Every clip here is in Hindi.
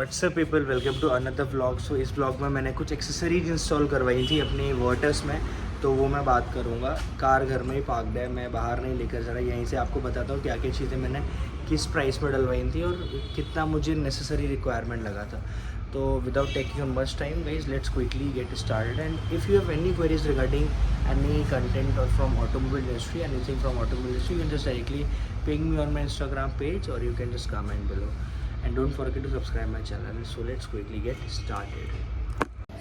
WhatsApp people, welcome to another vlog. So इस व्लॉग में मैंने कुछ एक्सेसरीज इंस्टॉल करवाई थी अपनी वर्टस में, तो वो मैं बात करूँगा। कार घर में ही पार्कड है, मैं बाहर नहीं लेकर जा रहा। यहीं से आपको बताता हूँ क्या क्या चीज़ें मैंने किस प्राइस में डलवाई थी और कितना मुझे नेसेसरी रिक्वायरमेंट लगा था। तो without taking much time guys, let's quickly get started. And if you have any queries regarding any content or from automobile industry, anything from automobile industry, you can just directly ping me on my Instagram page or you can just comment below. And don't forget to subscribe my channel. So let's quickly get started.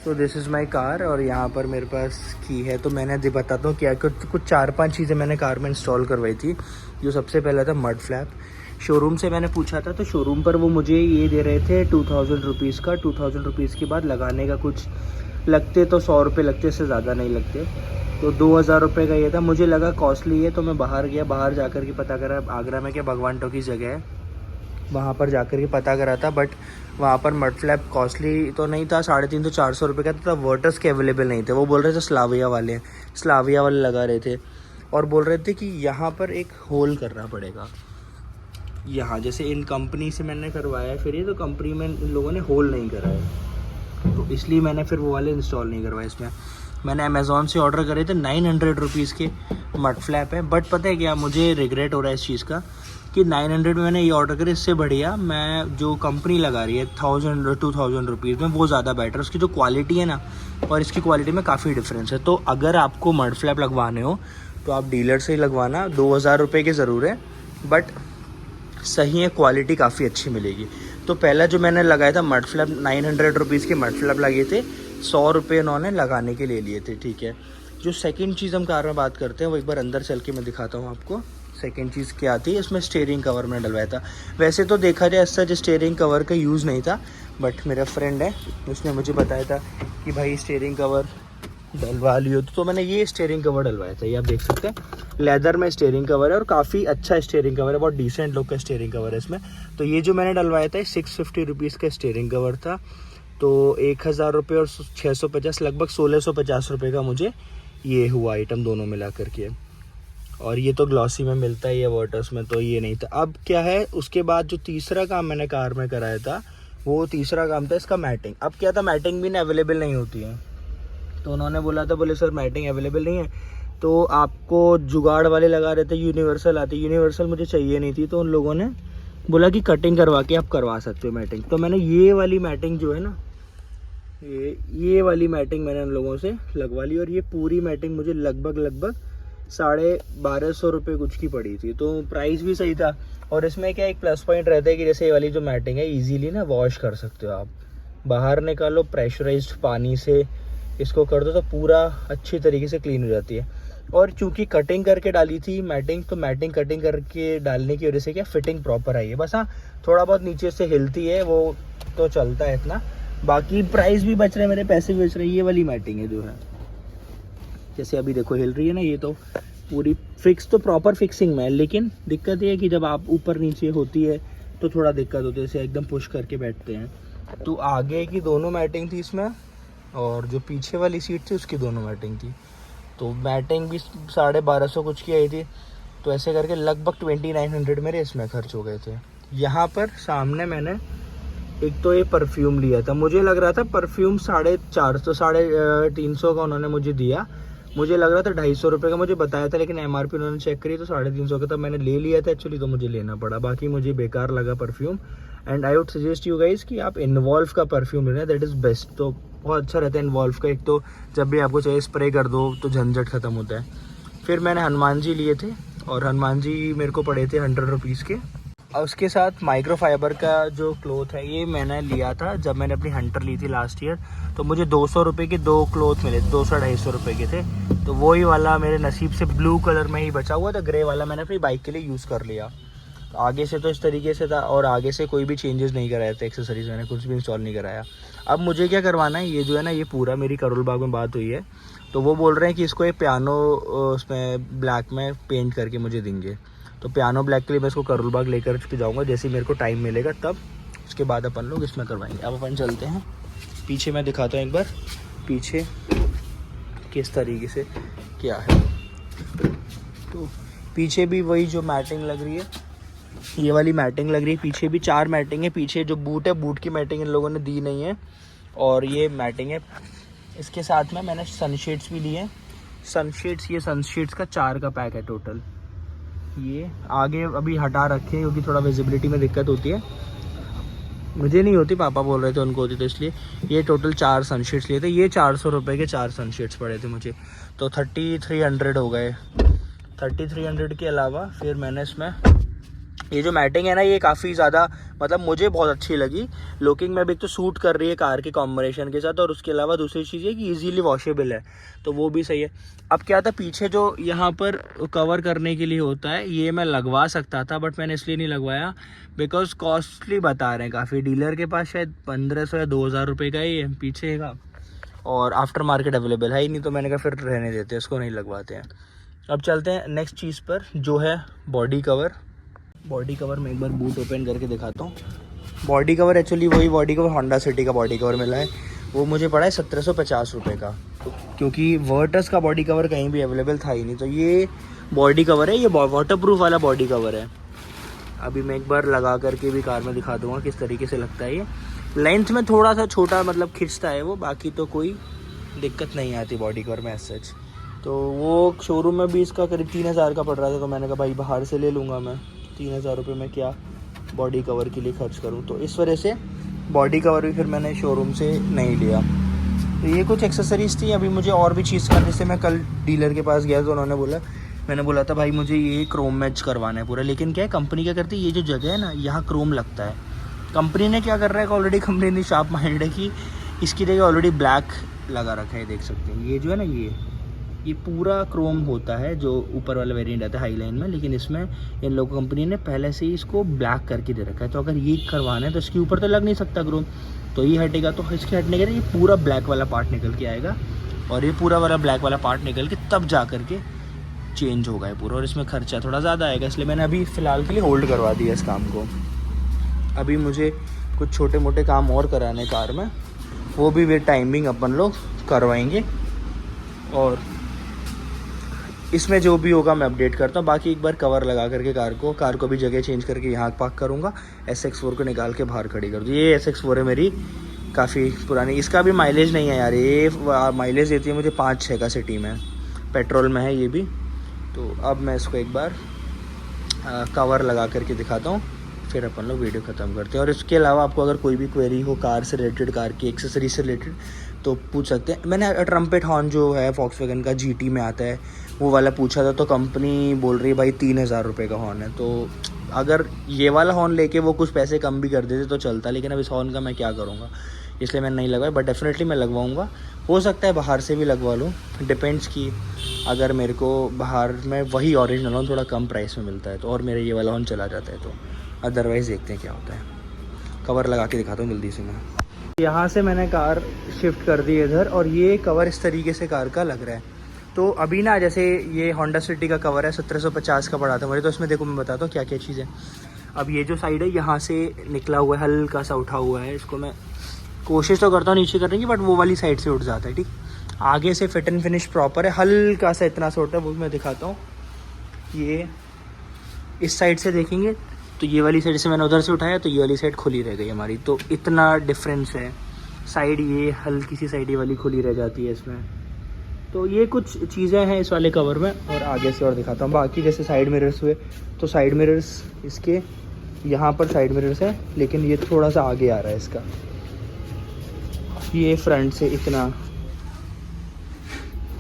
So this is my car और यहाँ पर मेरे पास की है। तो मैंने बताता हूँ क्या कुछ 4-5 चीज़ें मैंने कार में इंस्टॉल करवाई थी। जो सबसे पहला था मड फ्लैप। शोरूम से मैंने पूछा था, तो शोरूम पर वो मुझे ये दे रहे थे 2000 रुपीज़ का। 2000 रुपीज़ के बाद लगाने का कुछ लगते तो 100 रुपये लगते, इससे ज़्यादा नहीं लगते। तो 2000 रुपये का ये था। मुझे लगा कॉस्टली है, तो मैं बाहर गया। बाहर जाकर के पता करा, आगरा में क्या भगवान टॉकी जगह है, वहाँ पर जाकर के पता करा था। बट वहाँ पर मड फ्लैप कॉस्टली तो नहीं था, 350-400 रुपये का था। वर्टस के अवेलेबल नहीं थे। वो बोल रहे थे स्लाविया वाले लगा रहे थे और बोल रहे थे कि यहाँ पर एक होल करना पड़ेगा। यहाँ जैसे इन कंपनी से मैंने करवाया है, फिर ये तो कंपनी में इन लोगों ने होल नहीं करा है, तो इसलिए मैंने फिर वो वाले इंस्टॉल नहीं करवाए। इसमें मैंने अमेज़ॉन से ऑर्डर करे थे 900 रुपीज़ के मड फ्लैप है। बट पता है क्या, मुझे रिग्रेट हो रहा है इस चीज़ का कि 900 में मैंने ये ऑर्डर करे। इससे बढ़िया मैं जो कंपनी लगा रही है 1000-2000 रुपीज़ में, वो ज़्यादा बेटर। उसकी जो क्वालिटी है ना, और इसकी क्वालिटी में काफ़ी डिफरेंस है। तो अगर आपको मड फ्लैप लगवाने हो तो आप डीलर से ही लगवाना। 2000 रुपये के ज़रूर है, बट सही है, क्वालिटी काफ़ी अच्छी मिलेगी। तो पहला जो मैंने लगाया था मड फ्लैप, 900 रुपीज़ के मड फ्लैप लगे थे। 100 रुपये उन्होंने लगाने के ले लिए थे, ठीक है। जो सेकंड चीज़ हम कार में बात करते हैं, वो एक बार अंदर चल के मैं दिखाता हूँ आपको। सेकंड चीज़ क्या आती है इसमें, स्टीयरिंग कवर में डलवाया था। वैसे तो देखा जाए ऐसा जो स्टीयरिंग कवर का यूज़ नहीं था, बट मेरा फ्रेंड है, उसने मुझे बताया था कि भाई स्टीयरिंग कवर डलवा लियो। तो मैंने ये स्टीयरिंग कवर डलवाया था। ये आप देख सकते हैं, लेदर में स्टीयरिंग कवर है और काफ़ी अच्छा स्टीयरिंग कवर है, बहुत डिसेंट लुक का स्टीयरिंग कवर है इसमें। तो ये जो मैंने डलवाया था 650 रुपीज़ का स्टीयरिंग कवर था। तो 1000 रुपये और 650, लगभग 1650 रुपये का मुझे ये हुआ आइटम दोनों मिला करके। और ये तो ग्लॉसी में मिलता है, ये वर्टस में तो ये नहीं था। अब क्या है, उसके बाद जो तीसरा काम मैंने कार में कराया था, वो तीसरा काम था इसका मैटिंग। अब क्या था, मैटिंग भी ना अवेलेबल नहीं होती है। तो उन्होंने बोला था, बोले सर मैटिंग अवेलेबल नहीं है, तो आपको जुगाड़ वाले लगा रहे थे, यूनिवर्सल आती। यूनिवर्सल मुझे चाहिए नहीं थी, तो उन लोगों ने बोला कि कटिंग करवा के आप करवा सकते हो मैटिंग। तो मैंने ये वाली मैटिंग जो है ना, ये वाली मैटिंग मैंने उन लोगों से लगवा ली। और ये पूरी मैटिंग मुझे लगभग 1250 रुपये कुछ की पड़ी थी। तो प्राइस भी सही था। और इसमें क्या एक प्लस पॉइंट रहता है कि जैसे ये वाली जो मैटिंग है, इजीली ना वॉश कर सकते हो आप। बाहर निकालो, प्रेशराइज्ड पानी से इसको कर दो तो पूरा अच्छी तरीके से क्लीन हो जाती है। और चूंकि कटिंग करके डाली थी मैटिंग, तो मैटिंग कटिंग करके डालने की वजह से क्या फिटिंग प्रॉपर आई है। बस हाँ, थोड़ा बहुत नीचे से हिलती है, वो तो चलता है इतना। बाकी प्राइस भी बच रहे हैं, मेरे पैसे भी बच रहे हैं। ये वाली मैटिंग है जो है, जैसे अभी देखो हिल रही है ना, ये तो पूरी फिक्स, तो प्रॉपर फिक्सिंग में है। लेकिन दिक्कत ये है कि जब आप ऊपर नीचे होती है तो थोड़ा दिक्कत होती है, जैसे एकदम पुश करके बैठते हैं। तो आगे की दोनों मैटिंग थी इसमें, और जो पीछे वाली सीट थी उसकी दोनों मैटिंग थी। तो मैटिंग भी 1250 कुछ की आई थी। तो ऐसे करके लगभग 2900 मेरे इसमें खर्च हो गए थे। यहाँ पर सामने मैंने एक तो ये परफ्यूम लिया था। मुझे लग रहा था परफ्यूम 450, 350 का उन्होंने मुझे दिया। मुझे लग रहा था 250 रुपये का मुझे बताया था, लेकिन MRP उन्होंने चेक करी तो 350 का था। मैंने ले लिया था एक्चुअली, तो मुझे लेना पड़ा। बाकी मुझे बेकार लगा perfume. And I would suggest you guys कि आप इन्वॉल्व का परफ्यूम लेना, दैट इज़ बेस्ट। तो बहुत अच्छा रहता है इन्वॉल्व का। एक तो जब भी आपको चाहिए स्प्रे कर दो तो झंझट ख़त्म होता है। फिर मैंने हनुमान जी लिए थे, और हनुमान जी मेरे को पड़े थे 100 रुपीज़ के। और उसके साथ माइक्रोफाइबर का जो क्लोथ है, ये मैंने लिया था जब मैंने अपनी हंटर ली थी लास्ट ईयर। तो मुझे 200 रुपये के 2 क्लोथ मिले, 200-250 रुपये के थे। तो वही वाला मेरे नसीब से ब्लू कलर में ही बचा हुआ था। ग्रे वाला मैंने अपनी बाइक के लिए यूज़ कर लिया। तो आगे से तो इस तरीके से था, और आगे से कोई भी चेंजेस नहीं कराए थे, एक्सेसरीज मैंने कुछ भी इंस्टॉल नहीं कराया। अब मुझे क्या करवाना है, ये जो है ना, ये पूरा मेरी करोल बाग में बात हुई है, तो वो बोल रहे हैं कि इसको एक पियानो उसमें ब्लैक में पेंट करके मुझे देंगे। तो पियानो ब्लैक के लिए मैं इसको करोल बाग लेकर के जाऊँगा, जैसे ही मेरे को टाइम मिलेगा तब। उसके बाद अपन लोग इसमें करवाएंगे। अब अपन चलते हैं पीछे, मैं दिखाता हूँ एक बार पीछे किस तरीके से क्या है। तो पीछे भी वही जो मैटिंग लग रही है, ये वाली मैटिंग लग रही है, पीछे भी 4 मैटिंग है, पीछे जो बूट है बूट की मैटिंग इन लोगों ने दी नहीं है, और ये मैटिंग है। इसके साथ में मैंने सनशेड्स भी लिए हैं। सनशेड्स, ये सनशेड्स का 4 का पैक है टोटल। ये आगे अभी हटा रखे क्योंकि थोड़ा विजिबिलिटी में दिक्कत होती है, मुझे नहीं होती, पापा बोल रहे थे उनको होती, तो इसलिए ये टोटल 4 सनशेड्स लिए थे। ये 400 रुपये के 4 सनशेड्स पड़े थे मुझे, तो 3300 हो गए। 3300 के अलावा फिर मैंने इसमें ये जो मैटिंग है ना, ये काफ़ी ज़्यादा मतलब मुझे बहुत अच्छी लगी। लुकिंग में भी तो सूट कर रही है कार के कॉम्बिनेशन के साथ, और उसके अलावा दूसरी चीज़ है कि इजीली वॉशेबल है, तो वो भी सही है। अब क्या था, पीछे जो यहाँ पर कवर करने के लिए होता है, ये मैं लगवा सकता था बट मैंने इसलिए नहीं लगवाया बिकॉज कॉस्टली बता रहे हैं काफ़ी। डीलर के पास शायद 1500 या 2000 रुपये का ही है पीछे का, और आफ्टर मार्केट अवेलेबल है ही नहीं, तो मैंने कहा फिर रहने देते हैं, इसको नहीं लगवाते हैं। अब चलते हैं नेक्स्ट चीज़ पर, जो है बॉडी कवर। बॉडी कवर में एक बार बूट ओपन करके दिखाता हूँ। बॉडी कवर एक्चुअली वही बॉडी कवर होंडा सिटी का बॉडी कवर मिला है, वो मुझे पड़ा है 1750 रुपये का, क्योंकि वर्टस का बॉडी कवर कहीं भी अवेलेबल था ही नहीं। तो ये बॉडी कवर है, ये वाटर प्रूफ वाला बॉडी कवर है। अभी मैं एक बार लगा करके भी कार में दिखा दूँगा किस तरीके से लगता है। ये लेंथ में थोड़ा सा छोटा मतलब खिंचता है वो, बाकी तो कोई दिक्कत नहीं आती बॉडी कवर में एज सच। तो वो शोरूम में भी इसका करीब 3000 का पड़ रहा था, तो मैंने कहा भाई बाहर से ले लूँगा मैं, 3000 रुपये में क्या बॉडी कवर के लिए खर्च करूं, तो इस वजह से बॉडी कवर भी फिर मैंने शोरूम से नहीं लिया। तो ये कुछ एक्सेसरीज़ थी। अभी मुझे और भी चीज़ करने से, मैं कल डीलर के पास गया तो उन्होंने बोला, मैंने बोला था भाई मुझे ये क्रोम मैच करवाना है पूरा, लेकिन क्या है कंपनी क्या करती है, ये जो जगह है ना यहाँ क्रोम लगता है। कंपनी ने क्या कर रहा है, ऑलरेडी कंपनी ने शार्प माइंड है कि इसकी जगह ऑलरेडी ब्लैक लगा रखा है, देख सकते हैं। ये जो है ना, ये पूरा क्रोम होता है जो ऊपर वाला वेरिएंट आता है हाई लाइन में, लेकिन इसमें इन लोगों कंपनी ने पहले से ही इसको ब्लैक करके दे रखा है। तो अगर ये करवाना है तो इसके ऊपर तो लग नहीं सकता क्रोम, तो ये हटेगा, तो इसके हटने के लिए ये पूरा ब्लैक वाला पार्ट निकल के आएगा, और ये पूरा वाला ब्लैक वाला पार्ट निकल के तब जा करके चेंज होगा ये पूरा, और इसमें खर्चा थोड़ा ज़्यादा आएगा, इसलिए मैंने अभी फ़िलहाल के लिए होल्ड करवा दिया इस काम को। अभी मुझे कुछ छोटे मोटे काम और कराने कार में, वो भी वे टाइमिंग अपन लोग करवाएंगे, और इसमें जो भी होगा मैं अपडेट करता हूँ। बाकी एक बार कवर लगा करके कार को भी जगह चेंज करके यहाँ पार्क करूँगा, SX4 को निकाल के बाहर खड़ी कर दूँ। ये SX4 है मेरी, काफ़ी पुरानी, इसका भी माइलेज नहीं है यार, ये माइलेज देती है मुझे 5-6 का सिटी में, पेट्रोल में है ये भी। तो अब मैं इसको एक बार कवर लगा करके दिखाता हूँ, फिर अपन लोग वीडियो ख़त्म करते हैं। और इसके अलावा आपको अगर कोई भी क्वेरी हो कार से रिलेटेड, कार की एक्सेसरी से रिलेटेड, तो पूछ सकते हैं। मैंने ट्रम्पेट हॉर्न जो है वॉक्सवैगन का GT में आता है, वो वाला पूछा था, तो कंपनी बोल रही है भाई 3000 रुपये का हॉर्न है। तो अगर ये वाला हॉर्न लेके वो कुछ पैसे कम भी कर देते तो चलता, लेकिन अब इस हॉर्न का मैं क्या करूँगा, इसलिए मैंने नहीं लगवाया। बट डेफिनेटली मैं लगवाऊँगा, हो सकता है बाहर से भी लगवा लूँ, डिपेंड्स कि अगर मेरे को बाहर में वही ओरिजिनल हॉर्न थोड़ा कम प्राइस में मिलता है तो, और मेरा ये वाला हॉर्न चला जाता है तो, अदरवाइज़ देखते हैं क्या होता है। कवर लगा के दिखाता हूँ जल्दी से मैं। यहाँ से मैंने कार शिफ्ट कर दी इधर, और ये कवर इस तरीके से कार का लग रहा है। तो अभी ना, जैसे ये होंडा सिटी का कवर है 1750 का पड़ा था मुझे, तो इसमें देखो मैं बताता हूँ क्या क्या चीज़ है। अब ये जो साइड है यहाँ से निकला हुआ है, हल्का सा उठा हुआ है, इसको मैं कोशिश तो करता हूँ नीचे करने की, बट वो वाली साइड से उठ जाता है, ठीक। आगे से फिट एंड फिनिश प्रॉपर है, हल्का सा इतना सा उठा है, वो मैं दिखाता हूँ। ये इस साइड से देखेंगे तो ये वाली साइड से मैंने उधर से उठाया, तो ये वाली साइड खुली रह गई हमारी, तो इतना डिफरेंस है। साइड ये हल्की सी साइड ये वाली खुली रह जाती है इसमें। तो ये कुछ चीज़ें हैं इस वाले कवर में, और आगे से और दिखाता हूँ। बाकी जैसे साइड मिरर्स हुए, तो साइड मिरर्स इसके यहाँ पर साइड मिरर्स है, लेकिन ये थोड़ा सा आगे आ रहा है इसका, ये फ्रंट से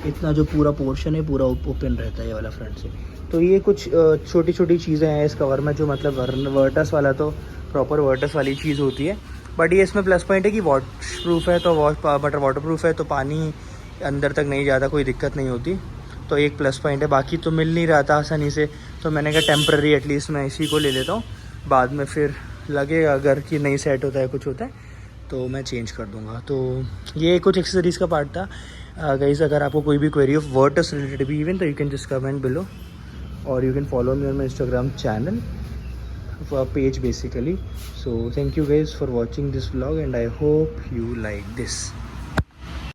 इतना जो पूरा पोर्शन है पूरा ओपन रहता है ये वाला फ्रंट से। तो ये कुछ छोटी छोटी चीज़ें हैं इस कवर में, जो मतलब वर्टस वाला तो प्रॉपर वर्टस वाली चीज़ होती है, बट ये इसमें प्लस पॉइंट है कि वाटर प्रूफ है, तो वाटर प्रूफ है, तो पानी अंदर तक नहीं जाता, कोई दिक्कत नहीं होती, तो एक प्लस पॉइंट है। बाकी तो मिल नहीं रहा था आसानी से, तो मैंने कहा टेम्प्रेरी एटलीस्ट मैं इसी को ले लेता हूँ, बाद में फिर लगे अगर कि नहीं सेट होता है कुछ होता है तो मैं चेंज कर दूँगा। तो ये कुछ एक्सेसरीज़ का पार्ट था। गाइस, अगर आपको कोई भी क्वेरी ऑफ वर्टस रिलेटेड भी इवन, तो you can just comment below, or you can follow me on my Instagram channel page basically. So thank you guys for watching this vlog, and I hope you like this.